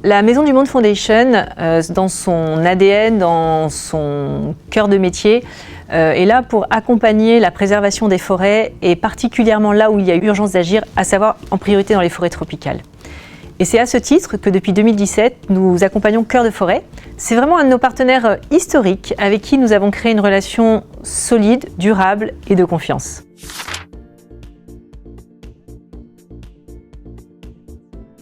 La Maison du Monde Foundation, dans son ADN, dans son cœur de métier, est là pour accompagner la préservation des forêts et particulièrement là où il y a urgence d'agir, à savoir en priorité dans les forêts tropicales. Et c'est à ce titre que depuis 2017, nous accompagnons Cœur de Forêt. C'est vraiment un de nos partenaires historiques avec qui nous avons créé une relation solide, durable et de confiance.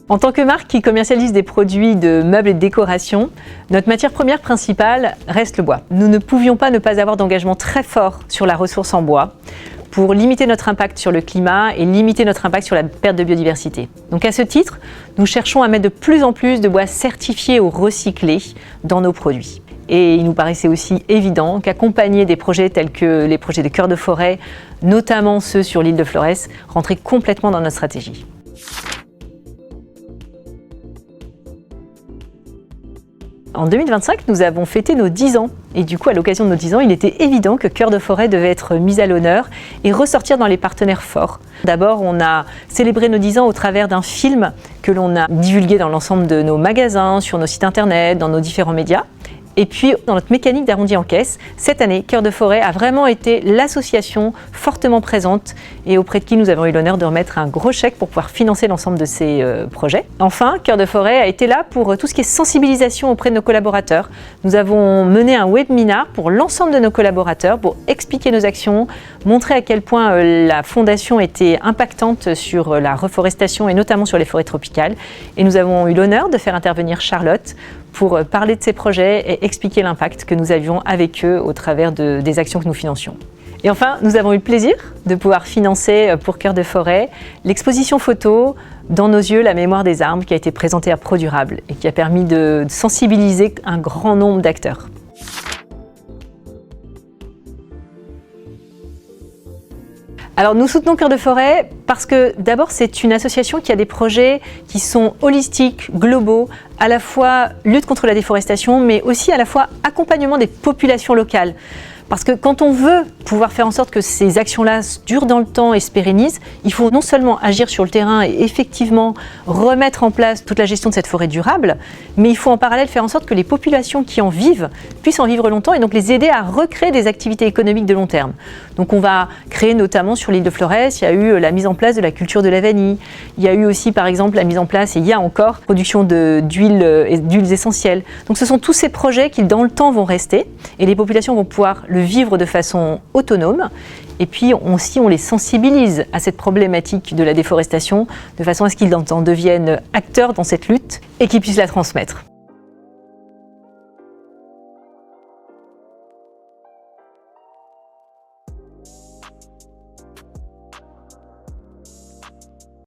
En tant que marque qui commercialise des produits de meubles et de décoration, notre matière première principale reste le bois. Nous ne pouvions pas ne pas avoir d'engagement très fort sur la ressource en bois pour limiter notre impact sur le climat et limiter notre impact sur la perte de biodiversité. Donc à ce titre, nous cherchons à mettre de plus en plus de bois certifié ou recyclé dans nos produits. Et il nous paraissait aussi évident qu'accompagner des projets tels que les projets de Cœur de Forêt, notamment ceux sur l'île de Florès, rentrait complètement dans notre stratégie. En 2025, nous avons fêté nos 10 ans et du coup, à l'occasion de nos 10 ans, il était évident que Cœur de Forêt devait être mis à l'honneur et ressortir dans les partenaires forts. D'abord, on a célébré nos 10 ans au travers d'un film que l'on a divulgué dans l'ensemble de nos magasins, sur nos sites internet, dans nos différents médias. Et puis, dans notre mécanique d'arrondi en caisse, cette année, Cœur de Forêt a vraiment été l'association fortement présente et auprès de qui nous avons eu l'honneur de remettre un gros chèque pour pouvoir financer l'ensemble de ces projets. Enfin, Cœur de Forêt a été là pour tout ce qui est sensibilisation auprès de nos collaborateurs. Nous avons mené un webinar pour l'ensemble de nos collaborateurs pour expliquer nos actions, montrer à quel point la fondation était impactante sur la reforestation et notamment sur les forêts tropicales. Et nous avons eu l'honneur de faire intervenir Charlotte pour parler de ces projets et expliquer l'impact que nous avions avec eux au travers des actions que nous financions. Et enfin, nous avons eu le plaisir de pouvoir financer pour Cœur de Forêt l'exposition photo Dans nos yeux, la mémoire des arbres qui a été présentée à ProDurable et qui a permis de sensibiliser un grand nombre d'acteurs. Alors nous soutenons Cœur de Forêt parce que d'abord c'est une association qui a des projets qui sont holistiques, globaux, à la fois lutte contre la déforestation mais aussi à la fois accompagnement des populations locales. Parce que quand on veut pouvoir faire en sorte que ces actions-là durent dans le temps et se pérennisent, il faut non seulement agir sur le terrain et effectivement remettre en place toute la gestion de cette forêt durable, mais il faut en parallèle faire en sorte que les populations qui en vivent puissent en vivre longtemps et donc les aider à recréer des activités économiques de long terme. Donc on va créer notamment sur l'île de Florès, il y a eu la mise en place de la culture de la vanille, il y a eu aussi par exemple la mise en place, et il y a encore, production d'huiles essentielles. Donc ce sont tous ces projets qui dans le temps vont rester et les populations vont pouvoir le vivre de façon autonome et puis aussi on les sensibilise à cette problématique de la déforestation de façon à ce qu'ils en deviennent acteurs dans cette lutte et qu'ils puissent la transmettre.